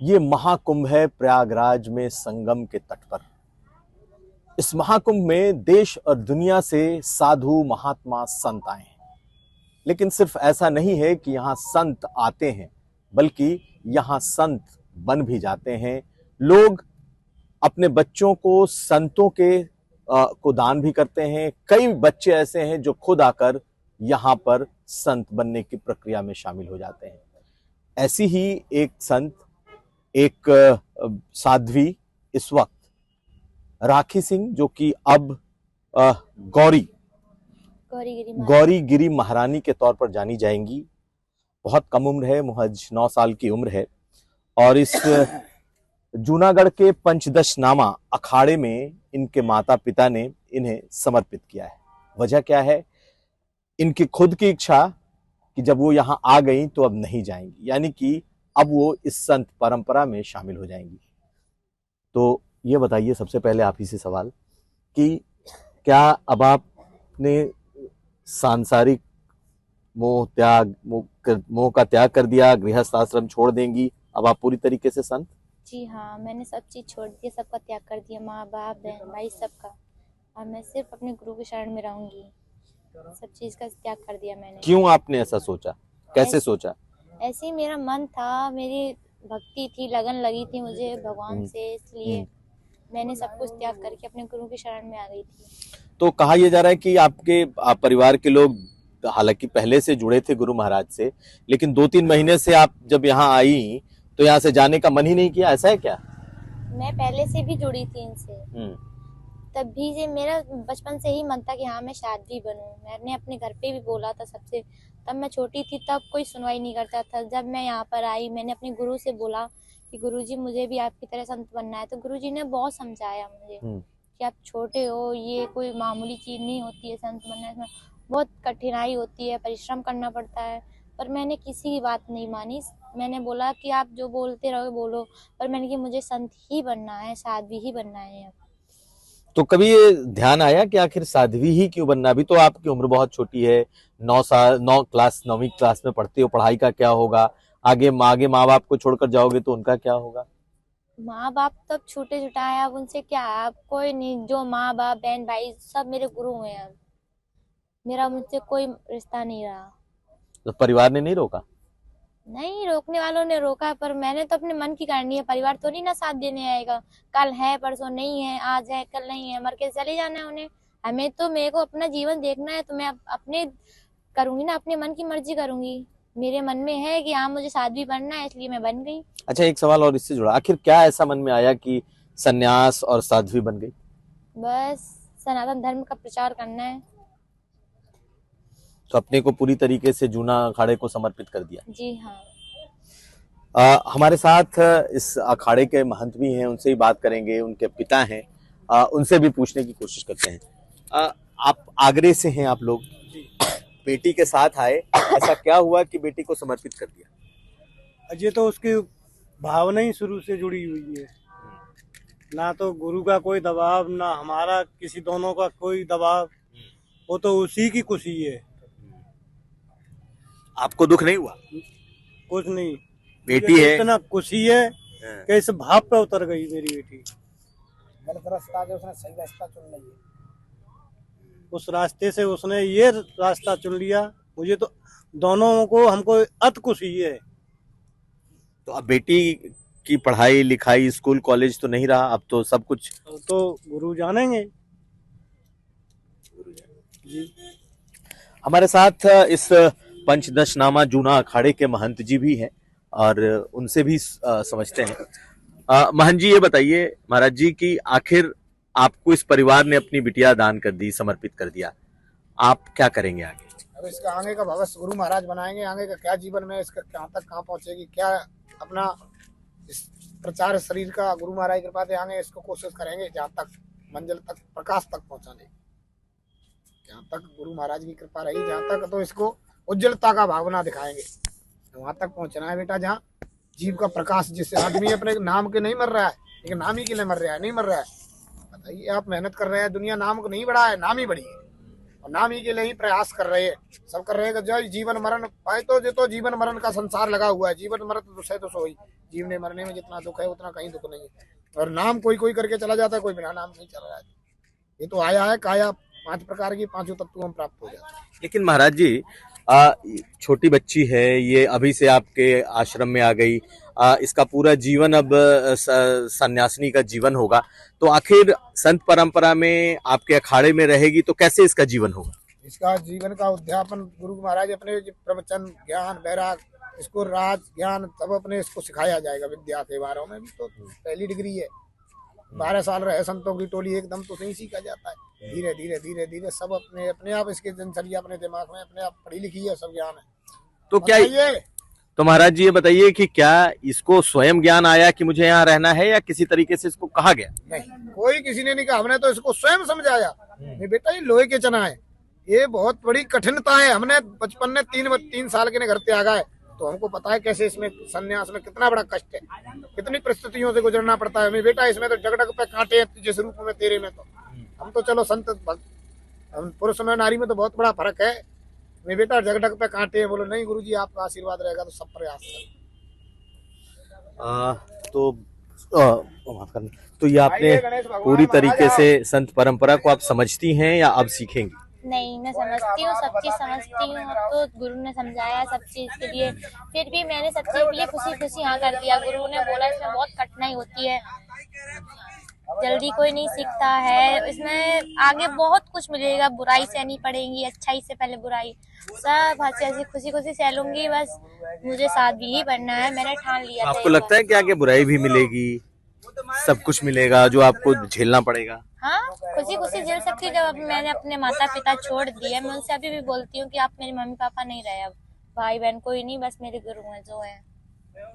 ये महाकुंभ है प्रयागराज में संगम के तट पर। इस महाकुंभ में देश और दुनिया से साधु महात्मा संत आए हैं। लेकिन सिर्फ ऐसा नहीं है कि यहाँ संत आते हैं, बल्कि यहाँ संत बन भी जाते हैं। लोग अपने बच्चों को संतों के को दान भी करते हैं। कई बच्चे ऐसे हैं जो खुद आकर यहाँ पर संत बनने की प्रक्रिया में शामिल हो जाते हैं। ऐसी ही एक संत, एक साध्वी इस वक्त राखी सिंह, जो कि अब गौरी गिरी महारानी के तौर पर जानी जाएंगी। बहुत कम उम्र है, महज 9 साल की उम्र है। और इस जूनागढ़ के पंचदशनामा अखाड़े में इनके माता पिता ने इन्हें समर्पित किया है। वजह क्या है? इनकी खुद की इच्छा कि जब वो यहाँ आ गई तो अब नहीं जाएंगी, यानी कि अब वो इस संत परंपरा में शामिल हो जाएंगी। तो ये बताइए सबसे पहले आप ही से सवाल कि क्या अब आपने सांसारिक मोह का त्याग कर दिया, गृहस्थ आश्रम छोड़ देंगी, अब आप पूरी तरीके से संत? जी हाँ, मैंने सब चीज छोड़ दी, सबका त्याग कर दिया, माँ बाप बहन भाई सबका। और मैं सिर्फ अपने गुरु के शरण में रहूंगी। सब चीज का त्याग कर दिया मैंने। क्यों आपने ऐसा सोचा? कैसे सोचा? ऐसे ही मेरा मन था, मेरी भक्ति थी, लगन लगी थी मुझे भगवान से, इसलिए मैंने सब कुछ त्याग करके अपने गुरु के शरण में आ गई थी। तो कहा यह जा रहा है कि आपके परिवार के लोग हालांकि पहले से जुड़े थे गुरु महाराज से, लेकिन 2-3 महीने से आप जब यहाँ आई तो यहाँ से जाने का मन ही नहीं किया, ऐसा है क्या? मैं पहले से भी जुड़ी थी इनसे, तब भी से मेरा बचपन से ही मन था कि हाँ मैं साध्वी बनूं। मैंने अपने घर पे भी बोला था सबसे, तब मैं छोटी थी, तब कोई सुनवाई नहीं करता था। जब मैं यहाँ पर आई, मैंने अपने गुरु से बोला कि गुरुजी मुझे भी आपकी तरह संत बनना है, तो गुरुजी ने बहुत समझाया मुझे कि आप छोटे हो, ये कोई मामूली चीज नहीं होती है, संत बनना इसमें बहुत कठिनाई होती है, परिश्रम करना पड़ता है। पर मैंने किसी की बात नहीं मानी। मैंने बोला कि आप जो बोलते रहो बोलो, पर मैंने कि मुझे संत ही बनना है, साध्वी ही बनना है। अब तो कभी ये ध्यान आया कि आखिर साध्वी ही क्यों बनना? अभी तो आपकी उम्र बहुत छोटी है, 9वीं क्लास में पढ़ते हो, पढ़ाई का क्या होगा? आगे माँ बाप को छोड़कर जाओगे तो उनका क्या होगा? माँ बाप तब छूटे छुटाए, अब उनसे क्या, अब कोई नहीं। जो माँ बाप बहन भाई सब मेरे गुरु हैं। अब मेरा उनसे कोई रिश्ता नहीं रहा। तो परिवार ने नहीं रोका? नहीं, रोकने वालों ने रोका, पर मैंने तो अपने मन की करनी है। परिवार तो नहीं ना साथ देने आएगा। कल है परसों नहीं है, आज है कल नहीं है, मर के चले जाना है उन्हें। हमें तो, मेरे को अपना जीवन देखना है, तो मैं अपने करूंगी ना, अपने मन की मर्जी करूंगी। मेरे मन में है कि हाँ मुझे साध्वी बनना है, इसलिए मैं बन गई। अच्छा, एक सवाल और इससे जुड़ा, आखिर क्या ऐसा मन में आया कि सन्यास और साध्वी बन गई? बस सनातन धर्म का प्रचार करना है। तो अपने को पूरी तरीके से जूना अखाड़े को समर्पित कर दिया? जी हाँ। हमारे साथ इस अखाड़े के महंत भी हैं, उनसे ही बात करेंगे। उनके पिता हैं, उनसे भी पूछने की कोशिश करते हैं। आप आगरे से हैं, आप लोग बेटी के साथ आए, ऐसा क्या हुआ कि बेटी को समर्पित कर दिया? अजय तो उसकी भावना ही शुरू से जुड़ी हुई है, ना तो गुरु का कोई दबाव, ना हमारा किसी दोनों का कोई दबाव। वो तो उसी की खुशी है। आपको दुख नहीं हुआ? कुछ नहीं, बेटी है, इतना खुशी है कि इस भाव पे उतर गई मेरी बेटी। गलत रास्ता जो उसने सही रास्ता चुन लिया, उस रास्ते से उसने ये रास्ता चुन लिया। मुझे तो दोनों को, हमको अत खुशी है। तो अब बेटी की पढ़ाई लिखाई, स्कूल कॉलेज तो नहीं रहा, अब तो सब कुछ तो गुरु जानेंगे जी। हमारे साथ इस पंचदशनामा जूना अखाड़े के महंत जी भी हैं और उनसे भी समझते हैं। महंत जी, ये बताइए महाराज जी कि आखिर आपको इस परिवार ने अपनी बिटिया दान कर दी, समर्पित कर दिया, आप क्या करेंगे आगे? अब इसका आगे का भविष्य गुरु महाराज बनाएंगे। आगे का क्या जीवन में इसका कहाँ तक कहाँ पहुंचेगी, क्या अपना इस प्रचार शरीर का गुरु महाराज कृपा से आगे इसको कोशिश करेंगे जहाँ तक मंजिल तक, प्रकाश तक पहुंचाने। जहाँ तक गुरु महाराज की कृपा रही, जहाँ तक तो इसको उज्जवलता का भावना दिखाएंगे। वहां तक पहुंचना है बेटा, जहाँ जीव का प्रकाश, जिससे आदमी अपने नाम के नहीं मर रहा है, लेकिन नाम ही के लिए मर रहा है, नहीं मर रहा है। बताइए, आप मेहनत कर रहे हैं, दुनिया नाम को नहीं बढ़ा है, नाम ही बढ़ी है। और नाम ही के लिए ही प्रयास कर रहे हैं, सब कर रहे हैं कि जो जीवन मरण पाए तो जो तो जीवन मरण का संसार लगा हुआ है। जीवन मरण तो दुख है तो सोई, जीवने मरने में जितना दुख है उतना कहीं दुख नहीं है। और नाम कोई कोई करके चला जाता है, कोई बिना नाम नहीं चल रहा है। ये तो आया है काया, 5 प्रकार की 5 तत्वों में प्राप्त हो जाता है। लेकिन महाराज जी, छोटी बच्ची है, ये अभी से आपके आश्रम में आ गई, इसका पूरा जीवन अब सन्यासिनी का जीवन होगा, तो आखिर संत परंपरा में आपके अखाड़े में रहेगी तो कैसे इसका जीवन होगा? इसका जीवन का उद्यापन गुरु महाराज अपने प्रवचन, ज्ञान, वैराग, इसको राज ज्ञान सब अपने इसको सिखाया जाएगा। विद्या के बारे में भी तो पहली डिग्री है। 12 साल रहे संतों की टोली, एकदम तो नहीं सीखा जाता है। धीरे धीरे धीरे धीरे सब अपने आप इसके दिनचर्या अपने दिमाग में अपने आप पढ़ी लिखी है, सब ज्ञान है। तो क्या तो महाराज जी ये बताइए कि क्या इसको स्वयं ज्ञान आया कि मुझे यहाँ रहना है, या किसी तरीके से इसको कहा गया? नहीं, कोई किसी ने नहीं कहा, हमने तो इसको स्वयं समझाया। नहीं बेटा, ये लोहे के चना है, ये बहुत बड़ी कठिनता है। हमने बचपन में 3 साल के घर पे आ गए तो हमको पता है कैसे इसमें सन्यास में कितना बड़ा कष्ट है, कितनी परिस्थितियों से गुजरना पड़ता है। मैं बेटा इसमें तो जगडग पे कांटे हैं, जिस रूप में तेरे में तो हम तो चलो संत पुरुष में नारी में तो बहुत बड़ा फर्क है। मैं बेटा जगडग पे कांटे हैं, बोलो नहीं गुरुजी आपका आशीर्वाद रहेगा तो सब प्रयास करें। तो ये आपने पूरी तरीके से संत परंपरा को आप समझती हैं या अब सीखेंगी? नहीं, मैं समझती हूँ, सब चीज समझती हूँ। अब तो गुरु ने समझाया सब चीज के लिए, फिर भी मैंने सब चीज के लिए खुशी खुशी हाँ कर दिया। गुरु ने बोला इसमें बहुत कठिनाई होती है, जल्दी कोई नहीं सीखता है, इसमें आगे बहुत कुछ मिलेगा, बुराई सहनी पड़ेगी, अच्छाई से पहले बुराई, सब हंसी हंसी खुशी खुशी सह लूंगी। बस मुझे साध्वी ही बनना है, मैंने ठान लिया था। आपको लगता है कि आगे बुराई भी मिलेगी, सब कुछ मिलेगा जो आपको झेलना पड़ेगा? हाँ, खुशी खुशी झेल सकती हूँ। जब मैंने अपने माता पिता छोड़ दिए, मैं उनसे अभी भी बोलती हूँ कि आप मेरे मम्मी पापा नहीं रहे, अब भाई बहन कोई नहीं, बस मेरे गुरु हैं जो है।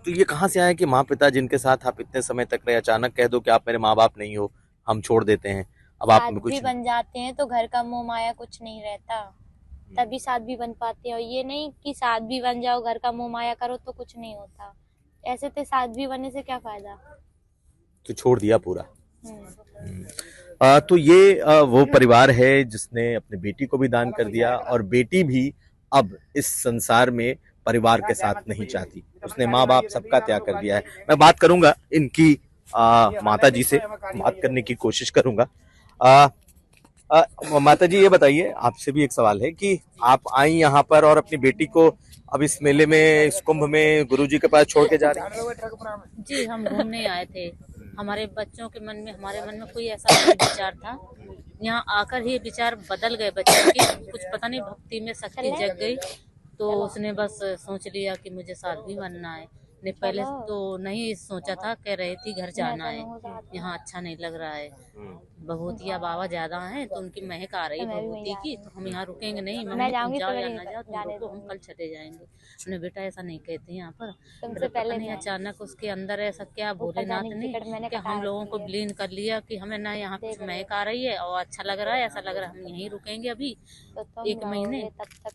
तो ये कहाँ से आया कि माँ पिता जिनके साथ आप इतने समय तक रहे, अचानक कह दो कि आप मेरे माँ बाप नहीं हो, हम छोड़ देते हैं, अब आप में कुछ बन जाते हैं तो घर का मोह माया कुछ नहीं रहता, तभी साध्वी बन पाते हो। ये नहीं कि साध्वी बन जाओ घर का मोह माया करो तो कुछ नहीं होता, ऐसे तो साध्वी बनने से क्या फायदा। तो छोड़ दिया पूरा। तो ये वो परिवार है जिसने अपनी बेटी को भी दान कर दिया, और बेटी भी अब इस संसार में परिवार के साथ नहीं चाहती, उसने माँ बाप सबका त्याग कर दिया है। मैं बात करूंगा इनकी माता जी से, बात करने की कोशिश करूंगा। माता जी ये बताइए, आपसे भी एक सवाल है कि आप आई यहाँ पर और अपनी बेटी को अब इस मेले में, इस कुंभ में गुरुजी के पास छोड़ के जा रही हैं? जी, हम घूमने आए थे। हमारे बच्चों के मन में, हमारे मन में कोई ऐसा नहीं विचार था, यहाँ आकर ही विचार बदल गए बच्चों के। कुछ पता नहीं भक्ति में शक्ति जग गई, तो उसने बस सोच लिया कि मुझे साध्वी बनना है। ने पहले तो नहीं सोचा था, कह रही थी घर जाना है, यहाँ अच्छा नहीं लग रहा है, भभूतिया बाबा ज्यादा हैं तो उनकी महक आ रही है भभूति की, तो हम यहाँ रुकेंगे नहीं। मम्मी तुम जाओ या ना जाओ, तुम रुको, हम कल चले जाएंगे। हमने बेटा ऐसा नहीं कहते यहाँ पर, पता नहीं अचानक उसके अंदर ऐसा क्या भोलेनाथ ने क्या हम लोगों को विलीन कर लिया कि हमें ना यहाँ कुछ महक आ रही है और अच्छा लग रहा है, ऐसा लग रहा है हम यहीं रुकेंगे अभी 1 महीने।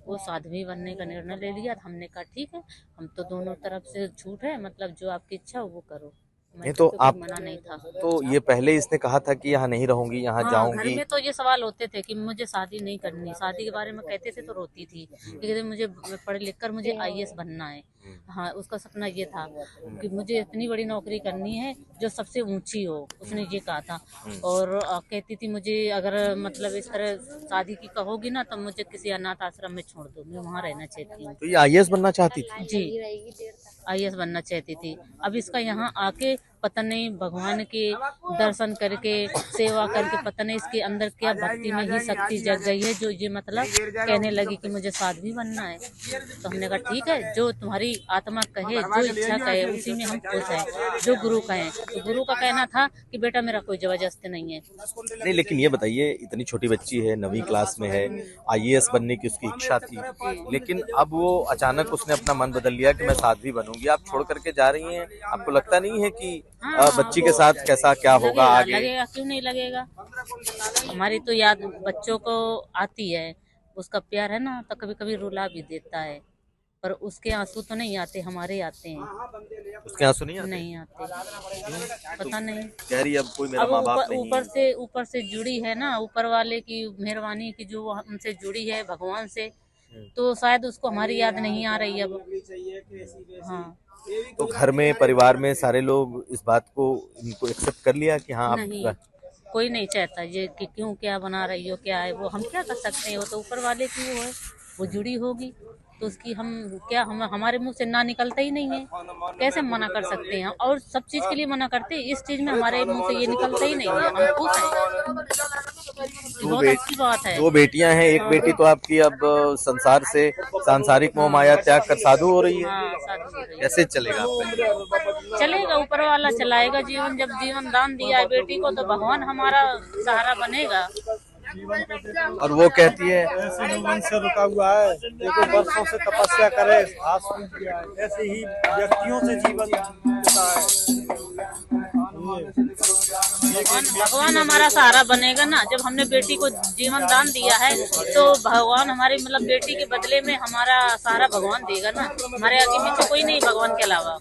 वो साध्वी बनने का निर्णय ले लिया। हमने कहा ठीक है, हम तो दोनों तरफ से छूट है, मतलब जो आपकी इच्छा हो वो करो। नहीं तो आप मना नहीं था। तो ये पहले इसने कहा था कि यहाँ नहीं रहूंगी, यहाँ जाऊंगी? घर में तो ये सवाल होते थे कि मुझे शादी नहीं करनी, शादी के बारे में कहते थे तो रोती थी, लेकिन मुझे पढ़ लिख कर मुझे IAS बनना है। हाँ, उसका सपना ये था कि मुझे इतनी बड़ी नौकरी करनी है जो सबसे ऊंची हो, उसने ये कहा था। और कहती थी मुझे अगर मतलब इस तरह शादी की कहोगी ना तो मुझे किसी अनाथ आश्रम में छोड़ दो, मैं वहाँ रहना चाहती हूँ। तो ये IAS बनना चाहती थी? जी, IAS बनना चाहती थी। अब इसका यहाँ आके पता नहीं भगवान के दर्शन करके सेवा करके पता नहीं इसके अंदर क्या भक्ति में ही शक्ति जग गई है, जो ये मतलब कहने लगी कि मुझे साध्वी बनना है। तो हमने कहा ठीक है, जो तुम्हारी आत्मा कहे, जो इच्छा कहे उसी में हम खुश हैं, जो गुरु कहे। तो गुरु का कहना था कि बेटा मेरा कोई जबरदस्ती नहीं है। नहीं, लेकिन ये बताइए, इतनी छोटी बच्ची है, 9वीं क्लास में है, IAS बनने की उसकी इच्छा थी, लेकिन अब वो अचानक उसने अपना मन बदल लिया कि मैं साध्वी बनूंगी। आप छोड़ करके जा रही हैं, आपको लगता नहीं है कि बच्ची के साथ कैसा क्या होगा आगे? लगेगा, क्यों नहीं लगेगा। हमारी तो याद बच्चों को आती है, उसका प्यार है ना, तो कभी कभी रुला भी देता है, पर उसके आंसू तो नहीं आते, हमारे आते हैं। उसके आंसू नहीं आते? नहीं आते, पता नहीं। कह रही अब कोई मेरा अब माँ बाप नहीं है। ऊपर से जुड़ी है ना, ऊपर वाले की मेहरबानी की जो हमसे जुड़ी है भगवान से, तो शायद उसको हमारी याद नहीं आ रही अब। हाँ। तो घर में परिवार में सारे लोग इस बात को इनको एक्सेप्ट कर लिया कि हाँ नहीं, आप कोई नहीं चाहता ये कि क्यों क्या बना रही हो, क्या है वो, हम क्या कर सकते हैं, वो तो ऊपर वाले की वो है, वो जुड़ी होगी तो उसकी हम क्या, हमारे मुंह से ना निकलता ही नहीं है, कैसे मना कर सकते हैं। और सब चीज के लिए मना करते हैं, इस चीज में हमारे मुंह से ये निकलता ही नहीं है, हम खुश हैं, बहुत अच्छी बात है। 2 बेटियां हैं, एक बेटी तो आपकी अब संसार से सांसारिक मोह माया त्याग कर साधु हो रही है। हाँ, साधु हो रही है। कैसे चलेगा आपका? चलेगा, ऊपर वाला चलाएगा जीवन। जब जीवन दान दिया है बेटी को तो भगवान हमारा सहारा बनेगा। और वो कहती है ऐसे जीवन से रुका हुआ है, देखो वर्षों से तपस्या करे, घास फूस किया है, ऐसे ही व्यक्तियों से जीवन बीता है। भगवान हमारा सहारा बनेगा ना। जब हमने बेटी को जीवन दान दिया है तो भगवान हमारे मतलब बेटी के बदले में हमारा सहारा भगवान देगा ना। हमारे आगे पीछे कोई नहीं भगवान के अलावा।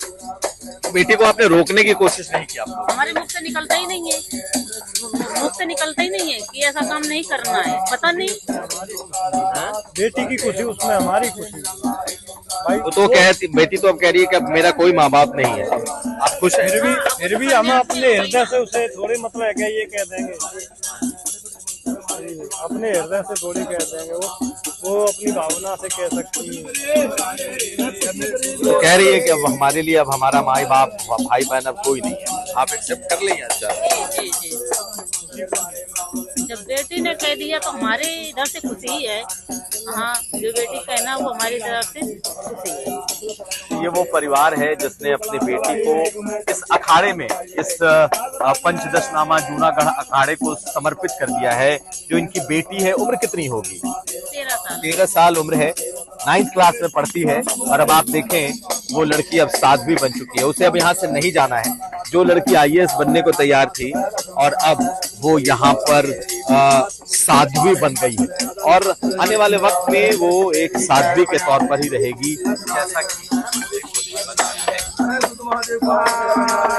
बेटी को आपने रोकने की कोशिश नहीं की? आप हमारे मुख से निकलता ही नहीं है, मुख से निकलता ही नहीं है कि ऐसा काम नहीं करना है। पता नहीं, बेटी की खुशी उसमें हमारी खुशी भाई। वो तो कहती, बेटी तो अब कह रही है कि अब मेरा कोई माँ बाप नहीं है। आप खुश हैं? फिर भी हम अपने हृदय से उसे थोड़े मतलब है क्या ये कह देंगे, अपने हृदय से थोड़ी कह देंगे, वो अपनी भावना से कह सकती है। तो कह रही है कि अब हमारे लिए अब हमारा माँ बाप भाई बहन अब कोई नहीं है, आप एक्सेप्ट कर लेंगे? अच्छा, जी जी। जब बेटी ने कह दिया तो हमारे इधर से खुशी ही है। हाँ, जो बेटी कहना वो हमारी तरफ से खुशी है। ये वो परिवार है जिसने अपनी बेटी को इस अखाड़े में, इस पंचदशनामा जूनागढ़ अखाड़े को समर्पित कर दिया है। जो इनकी बेटी है, उम्र कितनी होगी? 13 साल। 13 साल उम्र है, 9th क्लास में पढ़ती है। और अब आप देखें वो लड़की अब साध्वी बन चुकी है, उसे अब यहाँ से नहीं जाना है। जो लड़की IAS बनने को तैयार थी और अब वो यहाँ पर साध्वी बन गई है और आने वाले वक्त में वो एक साध्वी के तौर पर ही रहेगी, जैसा कि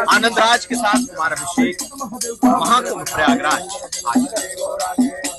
आनंद राज के साथ कुमार अभिषेक, महाकुंभ प्रयागराज आज।